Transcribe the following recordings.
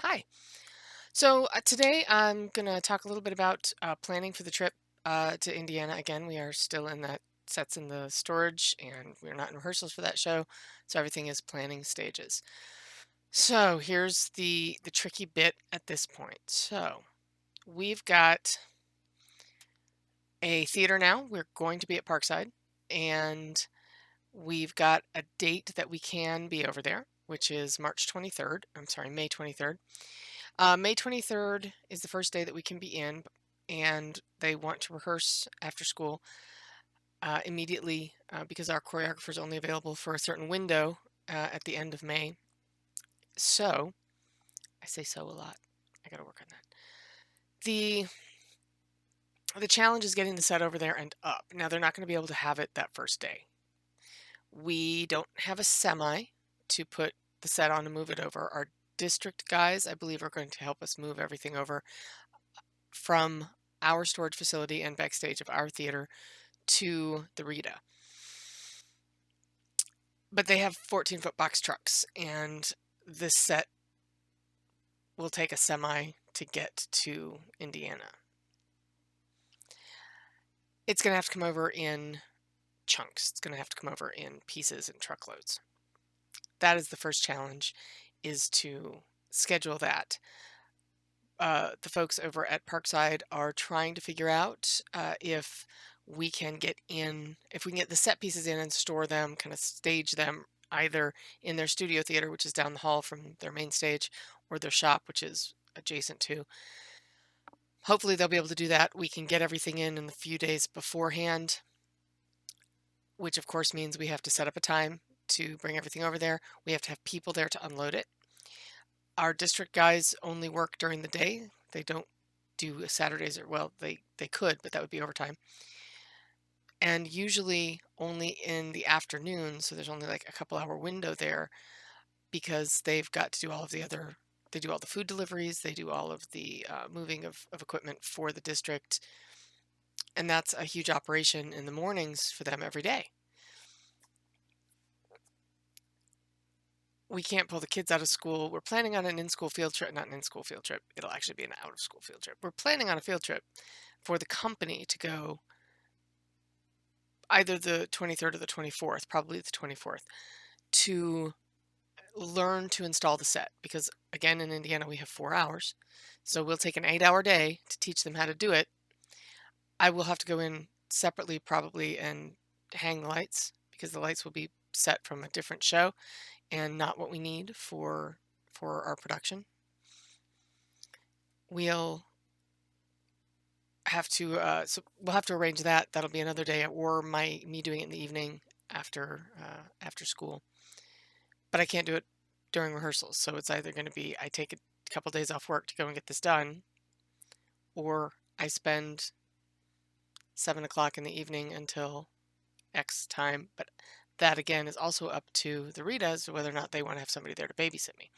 Hi. Today I'm going to talk a little bit about planning for the trip to Indiana. Again, we are still in that sets in the storage and we're not in rehearsals for that show. So everything is planning stages. So here's the tricky bit at this point. So we've got a theater now. We're going to be at Parkside and we've got a date that we can be over there, which is March 23rd. I'm sorry, May 23rd. May 23rd is the first day that we can be in, and they want to rehearse after school immediately because our choreographer is only available for a certain window at the end of May. So, I say so a lot. I got to work on that. The the challenge is getting the set over there and up. Now they're not going to be able to have it that first day. We don't have a semi to put the set on and move it over. Our district guys, I believe, are going to help us move everything over from our storage facility and backstage of our theater to the Rita. But they have 14-foot box trucks, and this set will take a semi to get to Indiana. It's going to have to come over in chunks. It's going to have to come over in pieces and truckloads. That is the first challenge, is to schedule that. The folks over at Parkside are trying to figure out if we can get the set pieces in and store them, kind of stage them either in their studio theater, which is down the hall from their main stage, or their shop, which is adjacent to. Hopefully they'll be able to do that. We can get everything in the few days beforehand, which of course means we have to set up a time to bring everything over there. We have to have people there to unload it. Our district guys only work during the day. They don't do Saturdays, or well, they could, but that would be overtime. And usually only in the afternoon, so there's only like a couple hour window there because they've got to do all of the other they do all the food deliveries, they do all of the moving of equipment for the district, and that's a huge operation in the mornings for them every day. We can't pull the kids out of school. We're planning on an in-school field trip, not an in-school field trip. It'll actually be an out-of-school field trip. We're planning on a field trip for the company to go either the 23rd or the 24th, probably the 24th, to learn to install the set. Because again, in Indiana, we have 4 hours. So we'll take an 8-hour day to teach them how to do it. I will have to go in separately probably and hang the lights because the lights will be set from a different show and not what we need for our production. We'll have to so we'll have to arrange that. That'll be another day, or me doing it in the evening after school. But I can't do it during rehearsals, so it's either going to be I take a couple days off work to go and get this done, or I spend 7 o'clock in the evening until X time. But that again is also up to the Ritas whether or not they want to have somebody there to babysit me,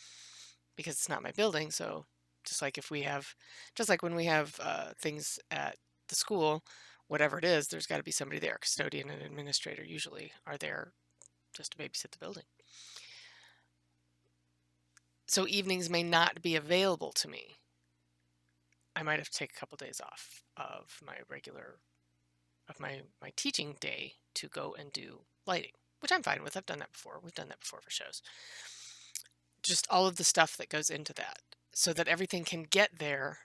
because it's not my building. So just like when we have things at the school, whatever it is, there's got to be somebody there. Custodian and administrator usually are there just to babysit the building. So evenings may not be available to me. I might have to take a couple days off of my teaching day to go and do lighting, which I'm fine with. I've done that before. We've done that before for shows. Just all of the stuff that goes into that, so that everything can get there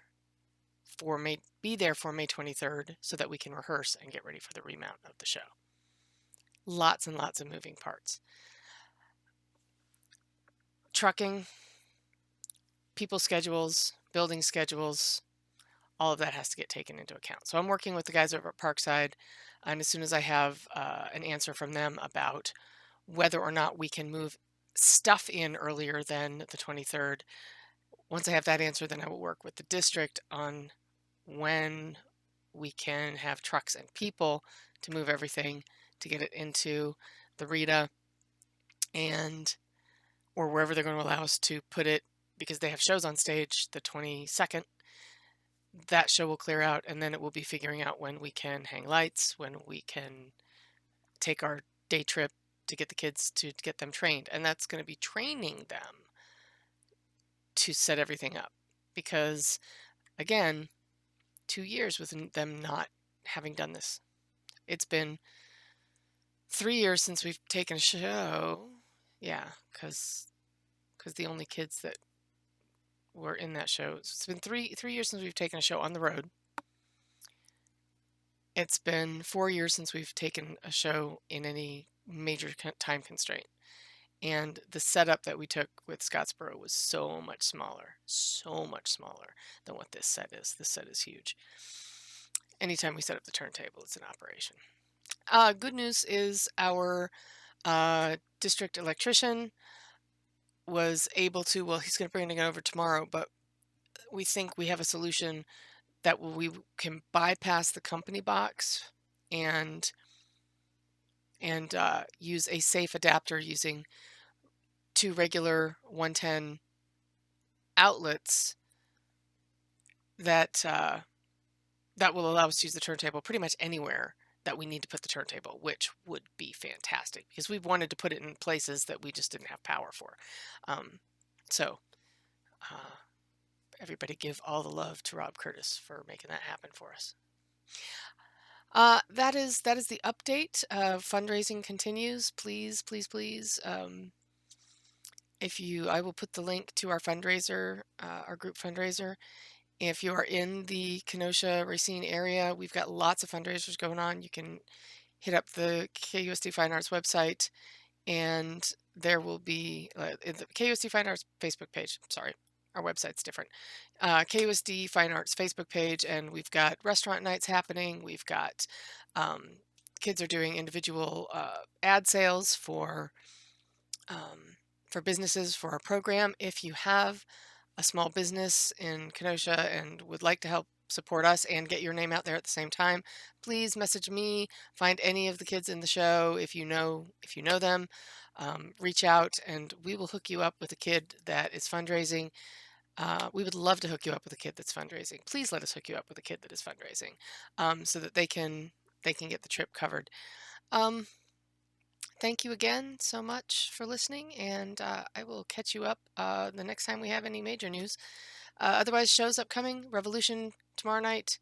be there for May 23rd, so that we can rehearse and get ready for the remount of the show. Lots and lots of moving parts. Trucking, people schedules, building schedules, all of that has to get taken into account. So I'm working with the guys over at Parkside, and as soon as I have an answer from them about whether or not we can move stuff in earlier than the 23rd, once I have that answer, then I will work with the district on when we can have trucks and people to move everything to get it into the Rita or wherever they're going to allow us to put it, because they have shows on stage the 22nd. That show will clear out, and then it will be figuring out when we can hang lights, when we can take our day trip to get the kids to get them trained. And that's going to be training them to set everything up because, again, 2 years with them not having done this. It's been 3 years since we've taken a show. Yeah, because the only kids that were in that show. It's been three years since we've taken a show on the road. It's been 4 years since we've taken a show in any major time constraint. And the setup that we took with Scottsboro was so much smaller than what this set is. This set is huge. Anytime we set up the turntable, it's an operation. Good news is our district electrician was able to, well, he's going to bring it over tomorrow, but we think we have a solution that we can bypass the company box and use a safe adapter using two regular 110 outlets that that will allow us to use the turntable pretty much anywhere that we need to put the turntable, which would be fantastic because we've wanted to put it in places that we just didn't have power for. So everybody give all the love to Rob Curtis for making that happen for us. That is the update. Fundraising continues. Please, please, please. I will put the link to our fundraiser, our group fundraiser. If you are in the Kenosha Racine area, we've got lots of fundraisers going on. You can hit up the KUSD Fine Arts website, and there will be the KUSD Fine Arts Facebook page. Sorry, our website's different. KUSD Fine Arts Facebook page, and we've got restaurant nights happening. We've got kids are doing individual ad sales for businesses for our program. If you have a small business in Kenosha and would like to help support us and get your name out there at the same time, please message me. Find any of the kids in the show if you know them. Reach out and we will hook you up with a kid that is fundraising. We would love to hook you up with a kid that's fundraising. Please let us hook you up with a kid that is fundraising, so that they can get the trip covered. Thank you again so much for listening, and I will catch you up the next time we have any major news. Otherwise, shows upcoming: Revolution tomorrow night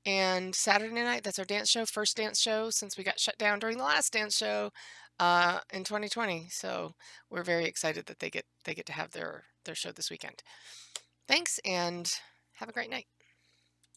and Saturday night. That's our dance show, first dance show since we got shut down during the last dance show in 2020. So we're very excited that they get to have their show this weekend. Thanks, and have a great night.